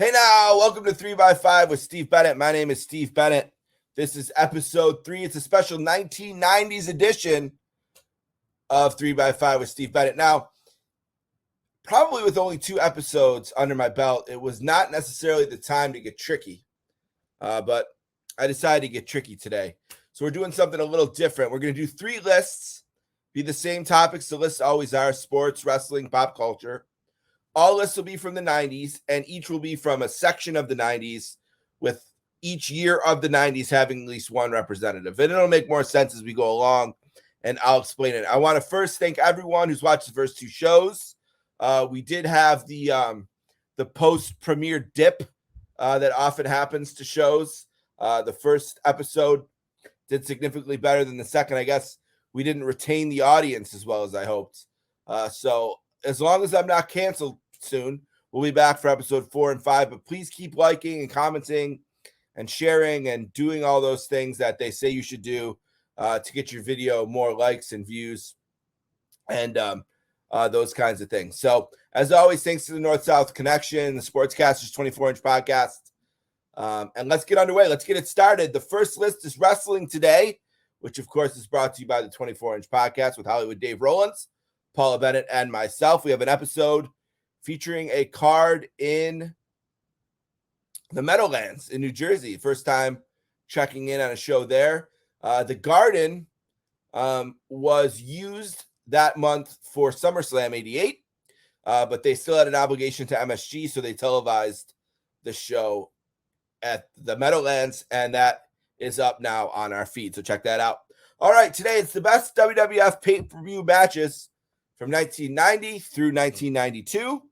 Hey now, welcome to 3x5 with Steve Bennett. My name is Steve Bennett. This is episode 3. It's a special 1990s edition of 3x5 with Steve Bennett. Now, probably with only 2 episodes under my belt, it was not necessarily the time to get tricky, but I decided to get tricky today. So we're doing something a little different. We're going to do 3 lists, be the same topics the lists always are: sports, wrestling, pop culture. All lists will be from the 90s, and each will be from a section of the 90s, with each year of the 90s having at least one representative. And it'll make more sense as we go along, and I'll explain it. I want to first thank everyone who's watched the first 2 shows. We did have the post-premiere dip that often happens to shows. The first episode did significantly better than the second. I guess we didn't retain the audience as well as I hoped. So as long as I'm not canceled soon, we'll be back for episode 4 and 5. But please keep liking and commenting and sharing and doing all those things that they say you should do to get your video more likes and views and those kinds of things. So as always, thanks to the North-South Connection, the Sportscasters 24-inch podcast. And let's get underway. Let's get it started. The first list is wrestling today, which of course is brought to you by the 24-inch podcast with Hollywood Dave Rowlands, Paula Bennett, and myself. We have an episode featuring a card in the Meadowlands in New Jersey. First time checking in on a show there. The Garden was used that month for SummerSlam 88, but they still had an obligation to MSG, so they televised the show at the Meadowlands, and that is up now on our feed, so check that out. All right, today it's the best WWF pay-per-view matches from 1990 through 1992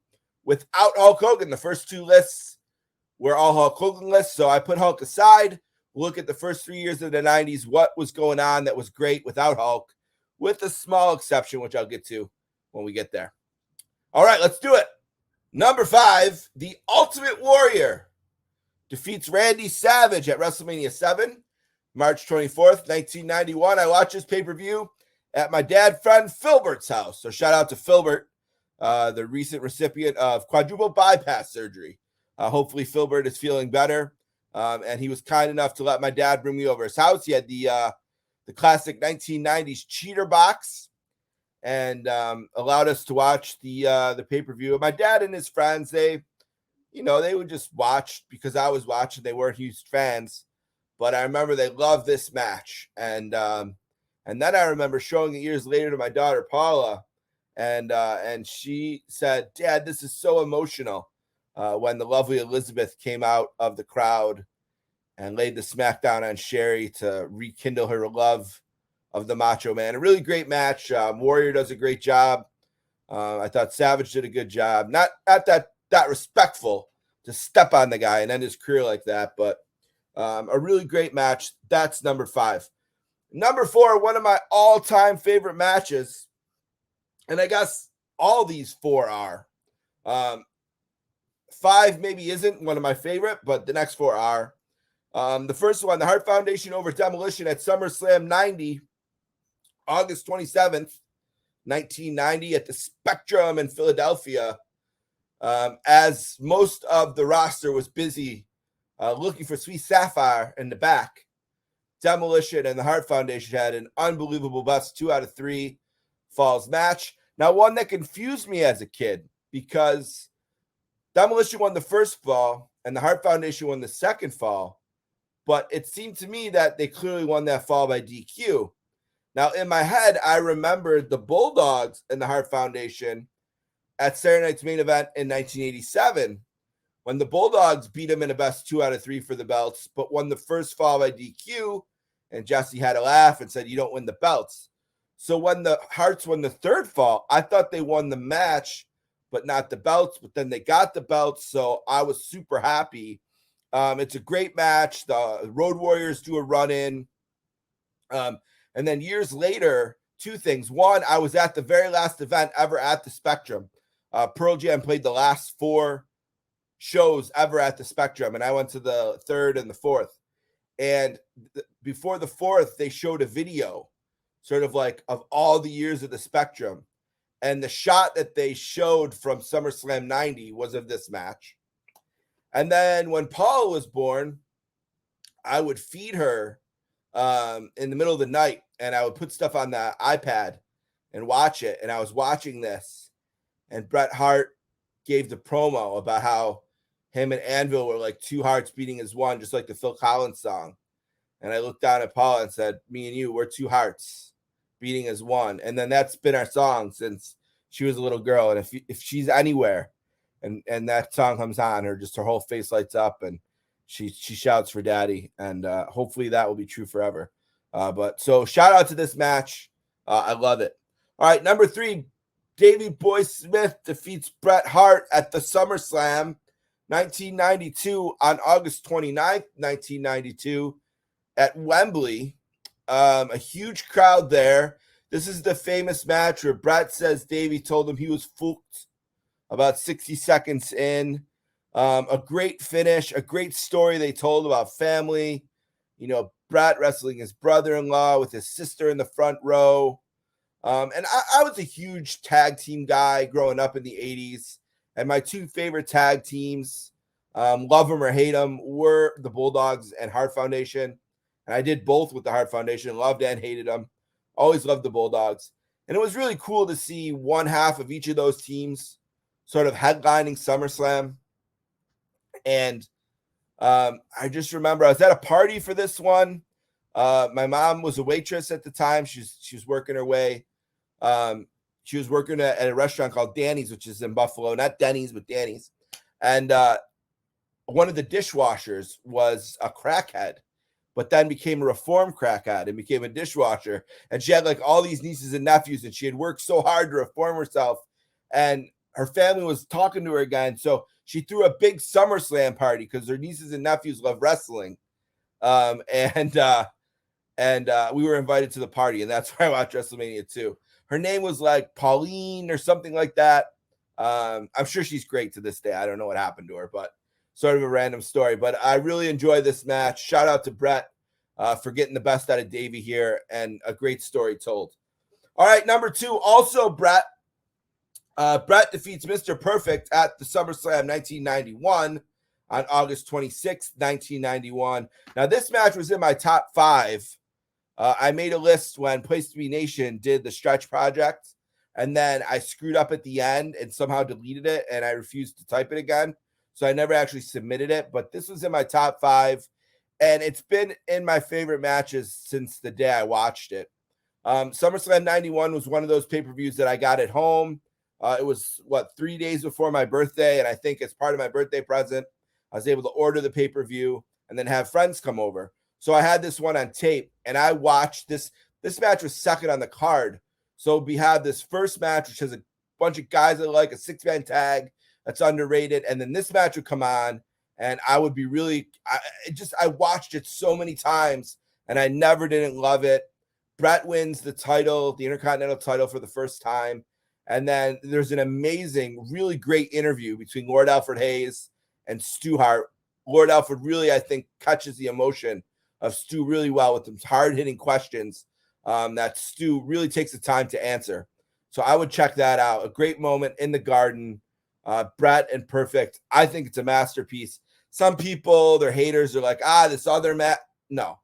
without Hulk Hogan. The first 2 lists were all Hulk Hogan lists, so I put Hulk aside. We'll look at the first 3 years of the 90s, what was going on that was great without Hulk, with a small exception, which I'll get to when we get there. All right, let's do it. Number 5, The Ultimate Warrior defeats Randy Savage at WrestleMania 7, March 24th, 1991. I watched this pay-per-view at my dad friend Filbert's house. So shout out to Filbert, the recent recipient of quadruple bypass surgery. Hopefully Filbert is feeling better. And he was kind enough to let my dad bring me over his house. He had the classic 1990s cheater box and allowed us to watch the pay-per-view. And my dad and his friends, they would just watch because I was watching. They weren't huge fans, but I remember they loved this match. And then I remember showing it years later to my daughter, Paula, and she said, "Dad, this is so emotional," when the lovely Elizabeth came out of the crowd and laid the smackdown on Sherry to rekindle her love of the Macho Man. A really great match. Warrior does a great job. I thought Savage did a good job. Not that respectful to step on the guy and end his career like that, but a really great match. That's number 5. Number 4, one of my all-time favorite matches, and I guess all these 4 are. 5 maybe isn't one of my favorite, but the next 4 are. The first one, the Hart Foundation over Demolition at SummerSlam 90, August 27th, 1990 at the Spectrum in Philadelphia. As most of the roster was busy looking for Sweet Sapphire in the back, Demolition and the Hart Foundation had an unbelievable best 2 out of 3 falls match. Now, one that confused me as a kid, because Demolition won the first fall and the Hart Foundation won the second fall, but it seemed to me that they clearly won that fall by DQ. Now, in my head, I remembered the Bulldogs and the Hart Foundation at Saturday Night's Main Event in 1987, when the Bulldogs beat them in a best 2 out of 3 for the belts, but won the first fall by DQ, and Jesse had a laugh and said, "You don't win the belts." So when the Harts won the third fall, I thought they won the match, but not the belts, but then they got the belts, so I was super happy. It's a great match. The Road Warriors do a run-in. And then years later, 2 things. One, I was at the very last event ever at the Spectrum. Pearl Jam played the last 4 shows ever at the Spectrum, and I went to the 3rd and the 4th. And before the 4th, they showed a video sort of like of all the years of the Spectrum. And the shot that they showed from SummerSlam 90 was of this match. And then when Paula was born, I would feed her in the middle of the night, and I would put stuff on the iPad and watch it. And I was watching this, and Bret Hart gave the promo about how him and Anvil were like two hearts beating as one, just like the Phil Collins song. And I looked down at Paula and said, me and you, we're two hearts beating as one. And then that's been our song since she was a little girl. And if she's anywhere and that song comes on, her whole face lights up and she shouts for daddy. And hopefully that will be true forever. But so shout out to this match. I love it. All right, number 3, Davey Boy Smith defeats Bret Hart at the SummerSlam 1992 on August 29th, 1992 at Wembley. A huge crowd there. This is the famous match where Bret says Davey told him he was fooled about 60 seconds in. A great finish, a great story they told about family. You know, Bret wrestling his brother-in-law with his sister in the front row. And I was a huge tag team guy growing up in the 80s. And my two favorite tag teams, love them or hate them, were the Bulldogs and Hart Foundation. And I did both with the Hart Foundation, loved and hated them. Always loved the Bulldogs. And it was really cool to see one half of each of those teams sort of headlining SummerSlam. And I just remember I was at a party for this one. My mom was a waitress at the time. She was working her way. She was working at a restaurant called Danny's, which is in Buffalo. Not Denny's, but Danny's. And one of the dishwashers was a crackhead, but then became a reformed crackhead and became a dishwasher. And she had like all these nieces and nephews, and she had worked so hard to reform herself. And her family was talking to her again. So she threw a big SummerSlam party because her nieces and nephews love wrestling. And we were invited to the party, and that's where I watched WrestleMania 2. Her name was like Pauline or something like that. I'm sure she's great to this day. I don't know what happened to her, but sort of a random story. But I really enjoyed this match. Shout out to Bret for getting the best out of Davey here, and a great story told. All right, number 2, also Bret. Bret defeats Mr. Perfect at the SummerSlam 1991 on August 26th, 1991. Now, this match was in my top 5. I made a list when Place to Be Nation did the stretch project, and then I screwed up at the end and somehow deleted it, and I refused to type it again. So I never actually submitted it, but this was in my top 5, and it's been in my favorite matches since the day I watched it. SummerSlam 91 was one of those pay-per-views that I got at home. It was, 3 days before my birthday, and I think as part of my birthday present, I was able to order the pay-per-view and then have friends come over. So I had this one on tape, and I watched this. This match was second on the card. So we have this first match, which has a bunch of guys that like a 6-man tag that's underrated. And then this match would come on, and I would be I watched it so many times, and I never didn't love it. Bret wins the title, the Intercontinental title, for the first time. And then there's an amazing, really great interview between Lord Alfred Hayes and Stu Hart. Lord Alfred really, I think, catches the emotion of Stu really well with some hard-hitting questions that Stu really takes the time to answer. So I would check that out. A great moment in the Garden. Bret and Perfect. I think it's a masterpiece. Some people, their haters, are like, this other match. No,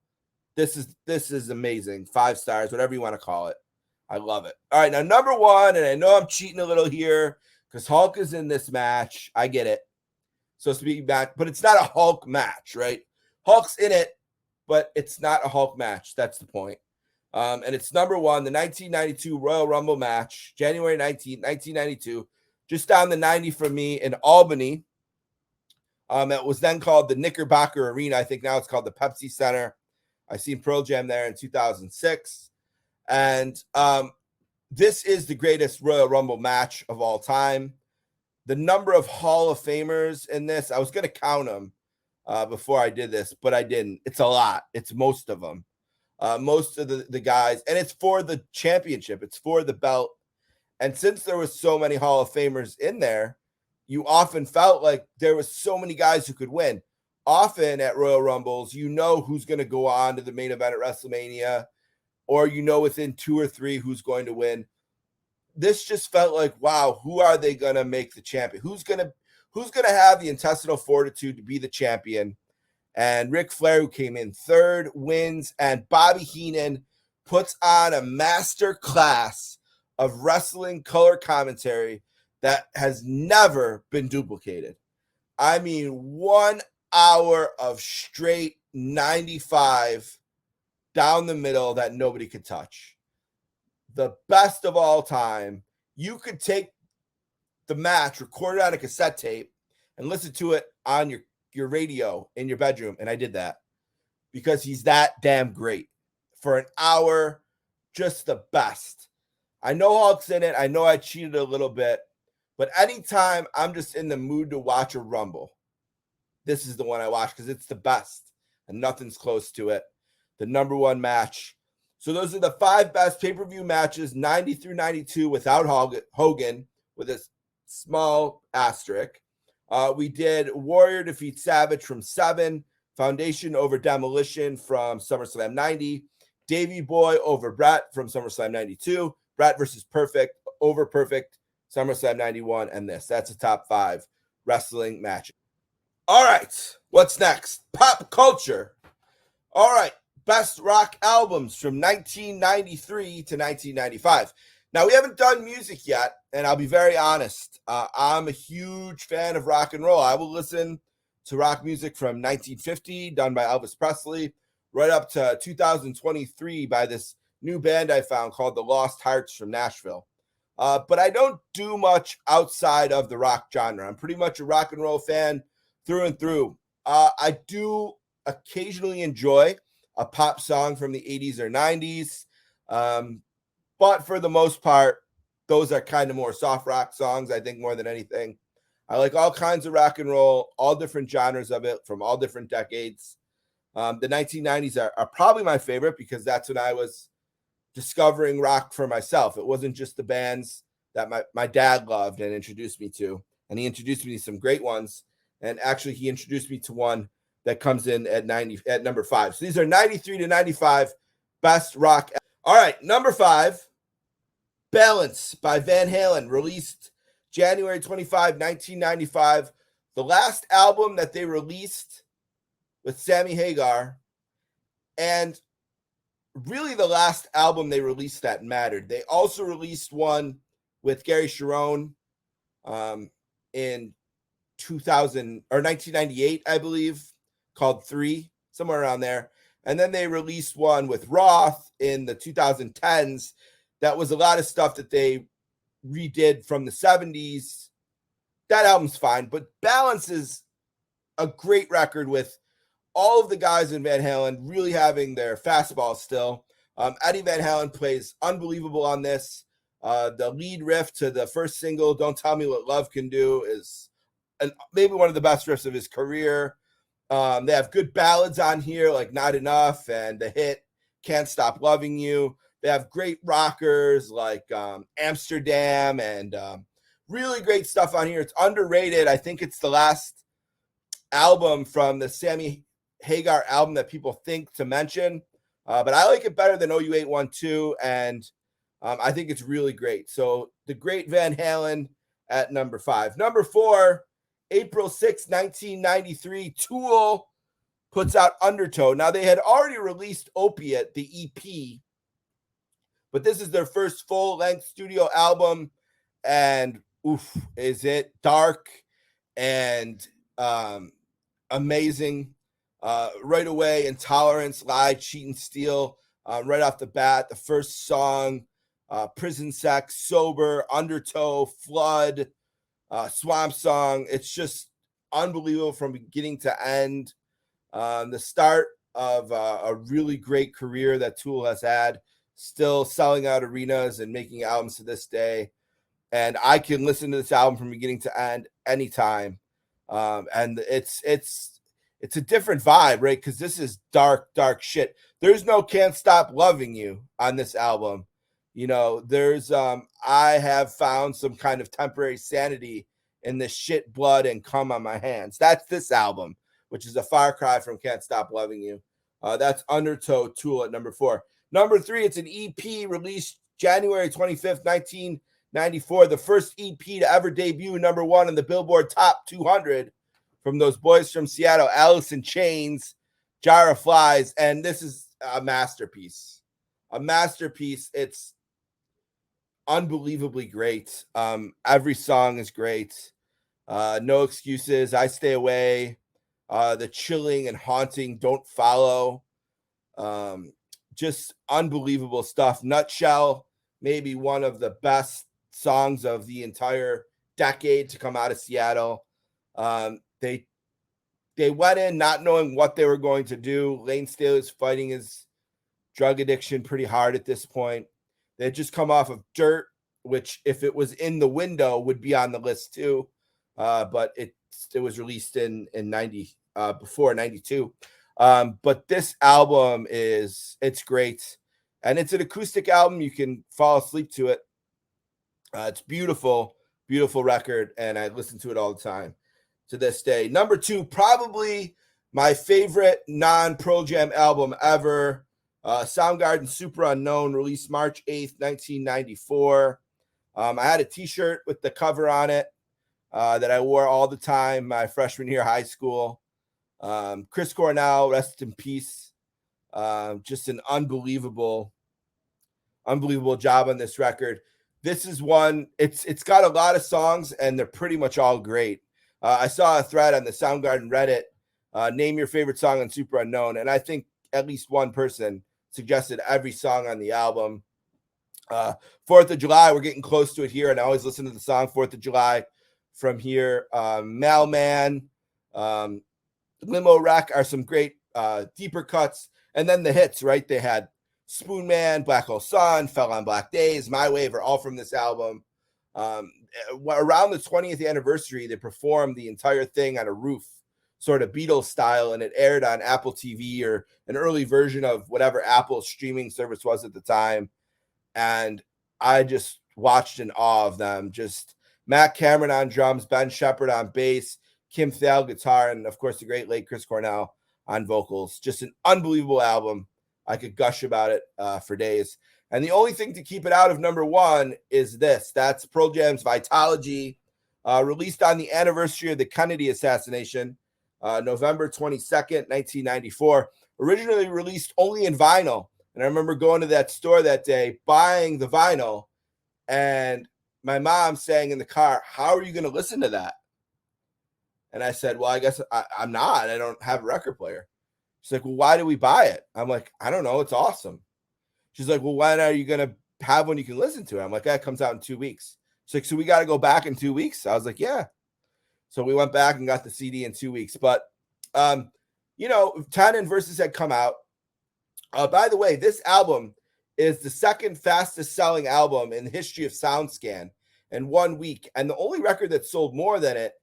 this is amazing. 5 stars, whatever you want to call it. I love it. All right, now number 1, and I know I'm cheating a little here because Hulk is in this match. I get it. So speaking back, but it's not a Hulk match, right? Hulk's in it, but it's not a Hulk match. That's the point. And it's number 1, the 1992 Royal Rumble match, January 19th, 1992, just down the 90 from me in Albany. It was then called the Knickerbocker Arena. I think now it's called the Pepsi Center. I seen Pearl Jam there in 2006. And this is the greatest Royal Rumble match of all time. The number of Hall of Famers in this, I was going to count them before I did this, but I didn't. It's a lot. It's most of them. Most of the guys. And it's for the championship. It's for the belt. And since there was so many Hall of Famers in there, you often felt like there was so many guys who could win. Often at Royal Rumbles, you know who's going to go on to the main event at WrestleMania, or you know within 2 or 3 who's going to win. This just felt like, wow, who are they going to make the champion? Who's who's going to have the intestinal fortitude to be the champion? And Ric Flair, who came in third, wins, and Bobby Heenan puts on a master class of wrestling color commentary that has never been duplicated. I mean, 1 hour of straight 95 down the middle that nobody could touch. The best of all time. You could take the match, record it on a cassette tape, and listen to it on your radio in your bedroom. And I did that because he's that damn great. For an hour, just the best. I know Hulk's in it. I know I cheated a little bit. But anytime I'm just in the mood to watch a Rumble, this is the one I watch because it's the best. And nothing's close to it. The number one match. So those are the 5 best pay-per-view matches, 90 through 92 without Hogan, with a small asterisk. We did Warrior defeat Savage from 7, Foundation over Demolition from SummerSlam 90, Davey Boy over Bret from SummerSlam 92, Bret versus Perfect over Perfect, SummerSlam 91, and this. That's the top 5 wrestling matches. All right, what's next? Pop culture. All right, best rock albums from 1993 to 1995. Now, we haven't done music yet, and I'll be very honest. I'm a huge fan of rock and roll. I will listen to rock music from 1950, done by Elvis Presley, right up to 2023 by this new band I found called the Lost Hearts from Nashville. But I don't do much outside of the rock genre. I'm pretty much a rock and roll fan through and through. I do occasionally enjoy a pop song from the 80s or 90s. But for the most part, those are kind of more soft rock songs, I think, more than anything. I like all kinds of rock and roll, all different genres of it from all different decades. The 1990s are probably my favorite because that's when I was discovering rock for myself. It wasn't just the bands that my dad loved and introduced me to. And he introduced me to some great ones. And actually, he introduced me to one that comes in at number 5. So these are 93 to 95 best rock. All right, number 5, Balance by Van Halen, released January 25, 1995. The last album that they released with Sammy Hagar, and really the last album they released that mattered. They also released one with Gary Cherone in 2000 or 1998, I believe, called 3, somewhere around there. And then they released one with Roth in the 2010s. That was a lot of stuff that they redid from the 70s. That album's fine, but Balance is a great record with all of the guys in Van Halen really having their fastball still. Eddie Van Halen plays unbelievable on this. The lead riff to the first single, Don't Tell Me What Love Can Do, is maybe one of the best riffs of his career. They have good ballads on here, like Not Enough and the hit Can't Stop Loving You. They have great rockers like Amsterdam and really great stuff on here. It's underrated. I think it's the last album from the Sammy Hagar album that people think to mention. But I like it better than OU812, and I think it's really great. So the great Van Halen at number 5. Number 4, April 6, 1993, Tool puts out Undertow. Now, they had already released Opiate, the EP, but this is their first full-length studio album, and is it dark and amazing. Right away, Intolerance, Lie, Cheat, and Steal. Right off the bat, the first song, Prison Sex, Sober, Undertow, Flood, Swamp Song. It's just unbelievable from beginning to end. The start of a really great career that Tool has had, still selling out arenas and making albums to this day. And I can listen to this album from beginning to end anytime. And it's a different vibe, right? Because this is dark shit. There's no Can't Stop Loving You on this album. You know, there's I have found some kind of temporary sanity in this shit, blood, and cum on my hands. That's this album, which is a far cry from Can't Stop Loving You. That's Undertow, Tool at number 4. Number 3, it's an EP released January 25th, 19 94, the first EP to ever debut #1 in the Billboard Top 200 from those boys from Seattle, Alice in Chains, Jar of Flies, and this is a masterpiece. A masterpiece. It's unbelievably great. Every song is great. No Excuses, I Stay Away, the chilling and haunting Don't Follow. Just unbelievable stuff. Nutshell, maybe one of the best songs of the entire decade to come out of Seattle. They went in not knowing what they were going to do. Lane Staley's fighting his drug addiction pretty hard at this point. They had just come off of Dirt, which if it was in the window would be on the list too. But it was released in 90 before 92. But this album it's great, and it's an acoustic album. You can fall asleep to it. It's beautiful, beautiful record, and I listen to it all the time to this day. Number 2, probably my favorite non-Pearl Jam album ever. Soundgarden Super Unknown, released March 8th, 1994. I had a t-shirt with the cover on it that I wore all the time my freshman year of high school. Chris Cornell, rest in peace. Just an unbelievable job on this record. This is one, it's got a lot of songs, and they're pretty much all great. I saw a thread on the Soundgarden Reddit, name your favorite song on Super Unknown, and I think at least one person suggested every song on the album. 4th of July, we're getting close to it here, and I always listen to the song 4th of July from here. Mailman, Limo Wreck are some great deeper cuts, and then the hits, right? They had Spoon Man, Black Hole Sun, Fell on Black Days, My Wave are all from this album. Around the 20th anniversary, they performed the entire thing on a roof, sort of Beatles style, and it aired on Apple TV or an early version of whatever Apple's streaming service was at the time. And I just watched in awe of them. Just Matt Cameron on drums, Ben Shepherd on bass, Kim Thale guitar, and of course the great late Chris Cornell on vocals. Just an unbelievable album. I could gush about it for days. And the only thing to keep it out of #1 is this. That's Pearl Jam's Vitalogy, released on the anniversary of the Kennedy assassination, November 22nd, 1994. Originally released only in vinyl. And I remember going to that store that day, buying the vinyl, and my mom saying in the car, "How are you going to listen to that?" And I said, "Well, I guess I'm not. I don't have a record player." She's like, "Well, why do we buy it?" I'm like, "I don't know. It's awesome." She's like, "Well, when are you going to have one you can listen to?" I'm like, "That comes out in 2 weeks." She's like, "So we got to go back in 2 weeks?" I was like, "Yeah." So we went back and got the CD in 2 weeks. But, 10 and Versus had come out. By the way, this album is the second fastest selling album in the history of SoundScan in 1 week. And the only record that sold more than it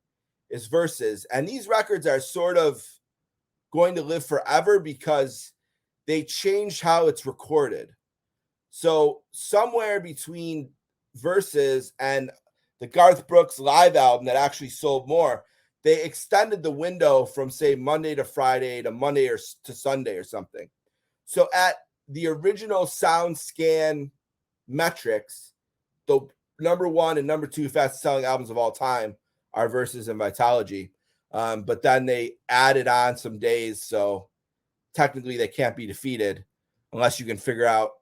is Versus. And these records are sort of going to live forever because they changed how it's recorded. So somewhere between Versus and the Garth Brooks live album that actually sold more, they extended the window from, say, Monday to Friday to Monday or to Sunday or something. So at the original SoundScan metrics, the #1 and #2 fastest selling albums of all time are Versus and Vitalogy. But then they added on some days, so technically they can't be defeated unless you can figure out.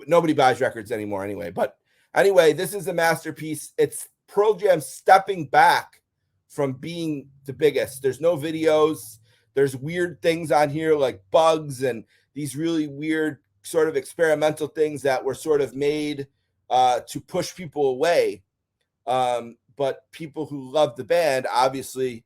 Nobody buys records anymore anyway. But anyway, this is a masterpiece. It's Pearl Jam stepping back from being the biggest. There's no videos. There's weird things on here like bugs and these really weird sort of experimental things that were sort of made to push people away. But people who love the band obviously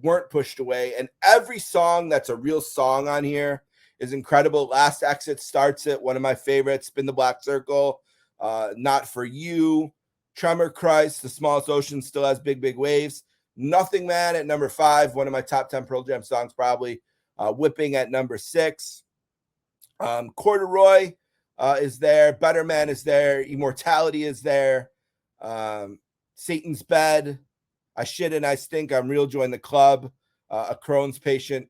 weren't pushed away. And every song that's a real song on here is incredible. Last Exit starts it, one of my favorites. Spin the Black Circle, Not For You, Tremor Christ, The Smallest Ocean Still Has Big, Big Waves. Nothing Man at #5, one of my top 10 Pearl Jam songs probably. Whipping at #6. Corduroy is there. Better Man is there. Immortality is there. Satan's Bed. I Shit and I Stink. I'm Real. Join the Club. A Crohn's Patient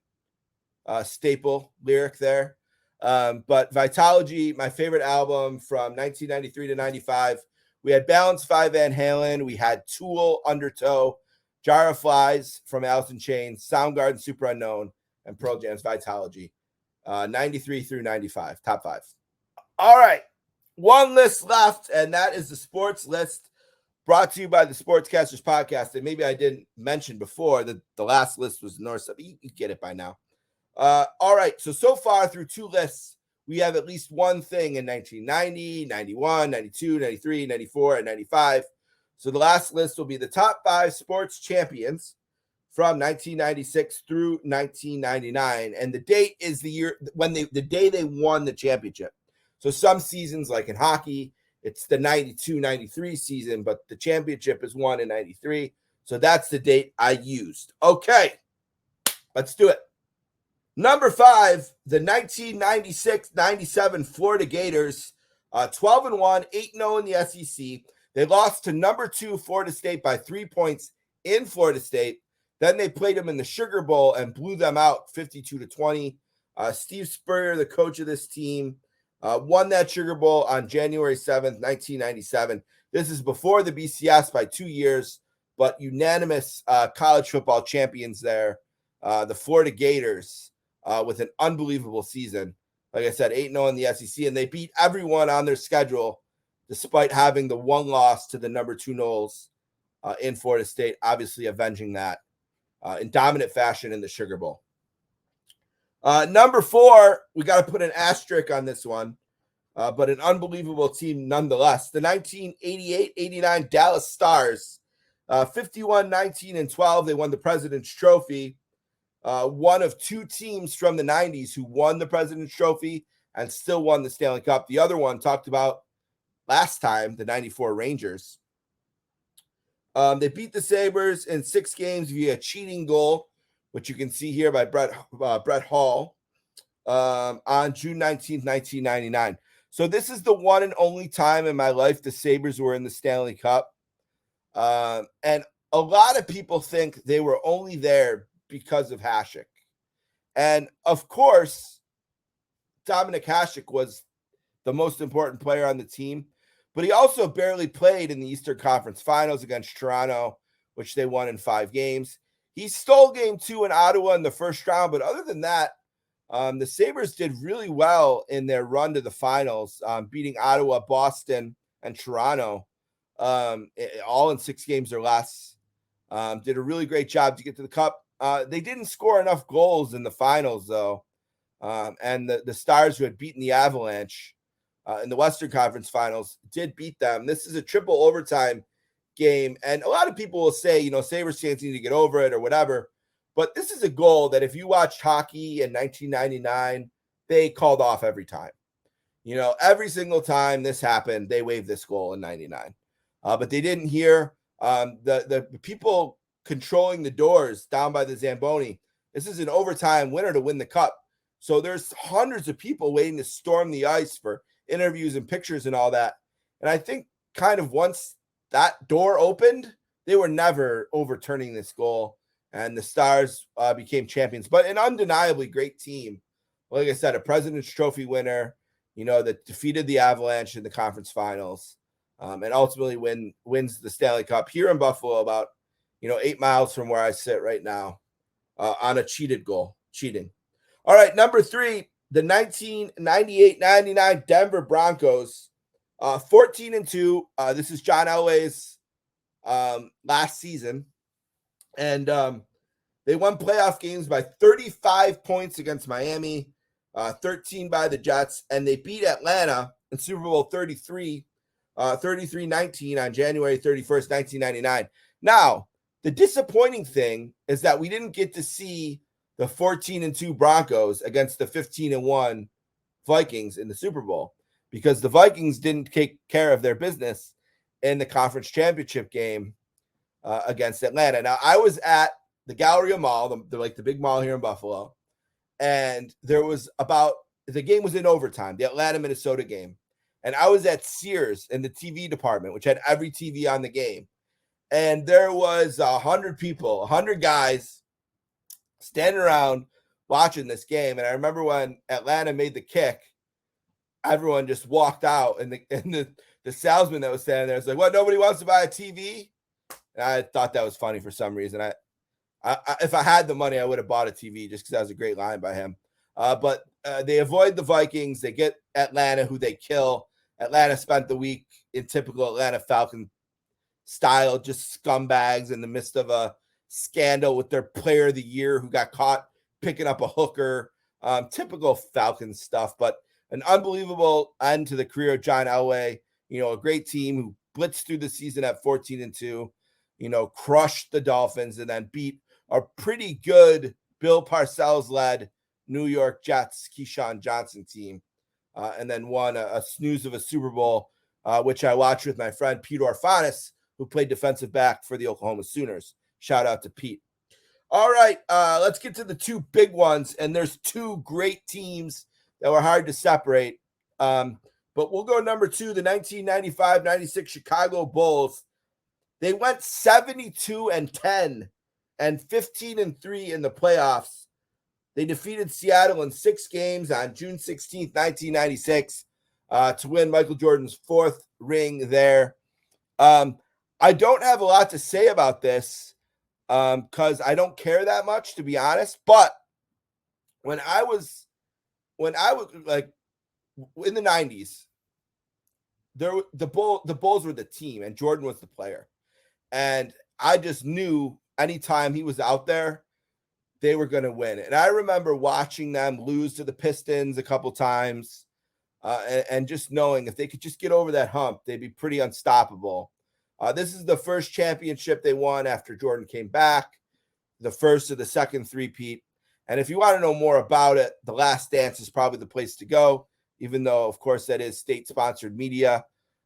staple lyric there. But Vitalogy, my favorite album from 1993 to 95, We had Balance 5 Van Halen. We had Tool, Undertow, Jar of Flies from Alice in Chains, Soundgarden, Super Unknown, and Pearl Jam's Vitology. 93 through 95, top 5. All right, one list left, and that is the sports list brought to you by the Sportscasters Podcast. And maybe I didn't mention before that the last list was North. You get it by now. All right, so far through 2 lists, we have at least one thing in 1990, 91, 92, 93, 94, and 95. So the last list will be the top 5 sports champions from 1996 through 1999. And the date is the year when the day they won the championship. So some seasons, like in hockey, it's the 92-93 season, but the championship is won in 93. So that's the date I used. Okay, let's do it. Number 5, the 1996-97 Florida Gators, 12-1, 8-0 in the SEC. They lost to number 2 Florida State by 3 points in Florida State. Then they played them in the Sugar Bowl and blew them out 52-20. Steve Spurrier, the coach of this team, won that Sugar Bowl on January 7th, 1997. This is before the BCS by 2 years, but unanimous college football champions there, the Florida Gators. With an unbelievable season. Like I said, 8-0 in the SEC, and they beat everyone on their schedule despite having the one loss to the number 2 Noles in Florida State, obviously avenging that in dominant fashion in the Sugar Bowl. Number 4, we got to put an asterisk on this one, but an unbelievable team nonetheless. The 1988-89 Dallas Stars, 51-19-12. They won the President's Trophy. One of 2 teams from the 90s who won the President's Trophy and still won the Stanley Cup. The other one talked about last time, the 94 Rangers. They beat the Sabres in 6 games via cheating goal, which you can see here by Bret Hall on June 19th, 1999. So this is the one and only time in my life the Sabres were in the Stanley Cup. And a lot of people think they were only there because of Hasek. And of course, Dominic Hasek was the most important player on the team, but he also barely played in the Eastern Conference Finals against Toronto, which they won in 5 games. He stole game 2 in Ottawa in the first round, but other than that, the Sabres did really well in their run to the finals, beating Ottawa, Boston, and Toronto, all in 6 games or less. Did a really great job to get to the Cup. They didn't score enough goals in the finals, though. And the Stars, who had beaten the Avalanche in the Western Conference Finals, did beat them. This is a triple overtime game. And a lot of people will say, Sabres fans need to get over it or whatever. But this is a goal that if you watched hockey in 1999, they called off every time. Every single time this happened, they waved this goal in 99. But they didn't hear the people controlling the doors down by the Zamboni. This is an overtime winner to win the Cup. So there's hundreds of people waiting to storm the ice for interviews and pictures and all that. And I think kind of once that door opened, they were never overturning this goal. And the Stars became champions. But an undeniably great team. Like I said, a President's Trophy winner, that defeated the Avalanche in the conference finals, and ultimately wins the Stanley Cup here in Buffalo, about 8 miles from where I sit right now, on a cheating. All right, number 3, the 1998-99 Denver Broncos, 14-2. This is John Elway's last season, and they won playoff games by 35 points against Miami, 13 by the Jets, and they beat Atlanta in Super Bowl 33, 33-19 on January 31st, 1999. Now, the disappointing thing is that we didn't get to see the 14-2 Broncos against the 15-1 Vikings in the Super Bowl, because the Vikings didn't take care of their business in the conference championship game against Atlanta. Now, I was at the Galleria Mall, the big mall here in Buffalo, and the game was in overtime, the Atlanta-Minnesota game. And I was at Sears in the TV department, which had every TV on the game. And there was 100 people, 100 guys standing around watching this game. And I remember when Atlanta made the kick, everyone just walked out, and the the salesman that was standing there was like, "What? Nobody wants to buy a TV?" And I thought that was funny for some reason. I if I had the money, I would have bought a TV just because that was a great line by him. But they avoid the Vikings. They get Atlanta, who they kill. Atlanta spent the week in typical Atlanta Falcon style, just scumbags in the midst of a scandal with their player of the year who got caught picking up a hooker. Typical Falcons stuff, but an unbelievable end to the career of John Elway. A great team who blitzed through the season at 14-2, crushed the Dolphins and then beat a pretty good Bill Parcells-led New York Jets Keyshawn Johnson team, and then won a snooze of a Super Bowl, which I watched with my friend Pete Orphanis, who played defensive back for the Oklahoma Sooners. Shout out to Pete. All right, let's get to the two big ones, and there's two great teams that were hard to separate. But we'll go number two, the 1995-96 Chicago Bulls. They went 72-10 and 15-3 in the playoffs. They defeated Seattle in 6 games on June 16th, 1996, to win Michael Jordan's 4th ring there. I don't have a lot to say about this because I don't care that much, to be honest. But when I was like in the 90s, the Bulls were the team and Jordan was the player. And I just knew anytime he was out there, they were going to win. And I remember watching them lose to the Pistons a couple times and just knowing if they could just get over that hump, they'd be pretty unstoppable. This is the first championship they won after Jordan came back, the first of the second three-peat. And if you want to know more about it, The Last Dance is probably the place to go, even though, of course, that is state-sponsored media,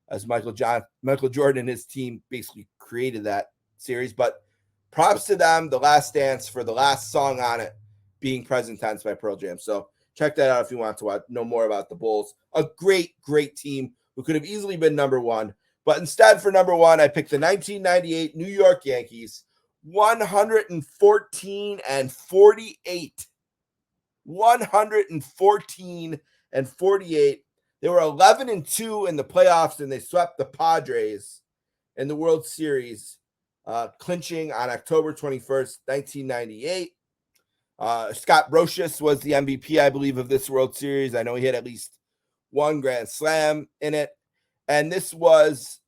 as Michael Jordan and his team basically created that series. But props to them, The Last Dance, for the last song on it being Present Tense by Pearl Jam. So check that out if you want to know more about the Bulls. A great, great team who could have easily been number one. But instead, for number one, I picked the 1998 New York Yankees, 114-48. 114-48. They were 11-2 in the playoffs, and they swept the Padres in the World Series, clinching on October 21st, 1998. Scott Brosius was the MVP, I believe, of this World Series. I know he had at least one Grand Slam in it. And this was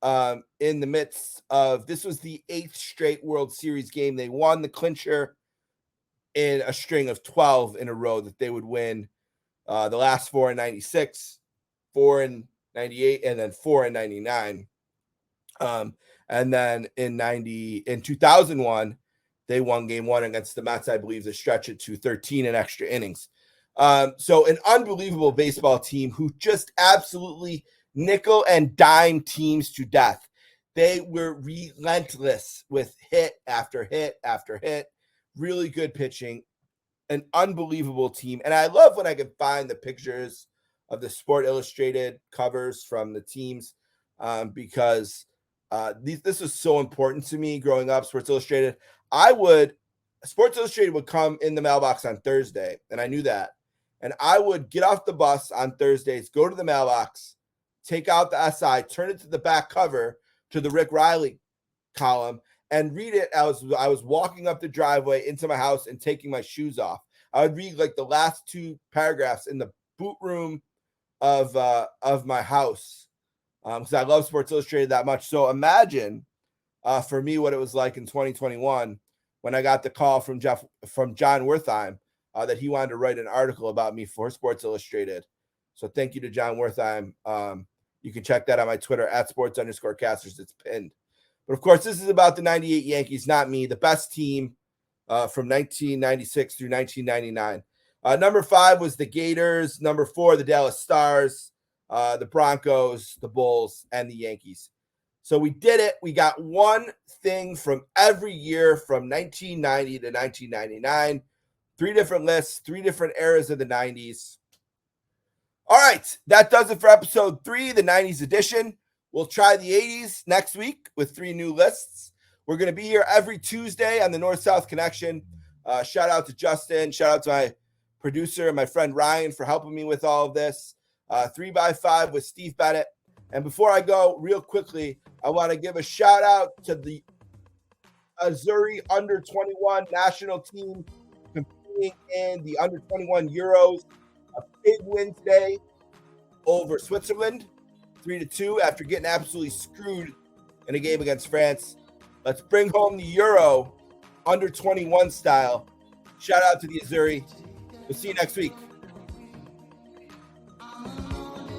in the midst of, this was the 8th straight World Series game. They won the clincher in a string of 12 in a row that they would win. The last 4 in 96, 4 in 98, and then 4 in 99. And then in 2001, they won game 1 against the Mets, I believe, to stretch it to 13 in extra innings. So an unbelievable baseball team who just absolutely nickel and dime teams to death. They were relentless with hit after hit after hit. Really good pitching. An unbelievable team. And I love when I can find the pictures of the Sport Illustrated covers from the teams because this was so important to me growing up. Sports Illustrated. Sports Illustrated would come in the mailbox on Thursday, and I knew that. And I would get off the bus on Thursdays, go to the mailbox, take out the SI, turn it to the back cover to the Rick Riley column, and read it. I was walking up the driveway into my house and taking my shoes off. I would read like the last 2 paragraphs in the boot room of my house because I love Sports Illustrated that much. So imagine for me what it was like in 2021 when I got the call from John Wertheim that he wanted to write an article about me for Sports Illustrated. So thank you to John Wertheim. You can check that on my Twitter at @sports_casters. It's pinned. But of course, this is about the 98 Yankees, not me, the best team from 1996 through 1999. Number 5 was the Gators. Number 4, the Dallas Stars, the Broncos, the Bulls, and the Yankees. So we did it. We got one thing from every year from 1990 to 1999. 3 different lists, 3 different eras of the 90s. All right, that does it for episode 3, the 90s edition. We'll try the 80s next week with 3 new lists. We're going to be here every Tuesday on the North-South Connection. Shout out to Justin. Shout out to my producer and my friend Ryan for helping me with all of this. 3x5 with Steve Bennett. And before I go, real quickly, I want to give a shout out to the Missouri under 21 national team competing in the under 21 Euros. A big win today over Switzerland, 3-2, after getting absolutely screwed in a game against France. Let's bring home the Euro under 21 style. Shout out to the Missouri. We'll see you next week.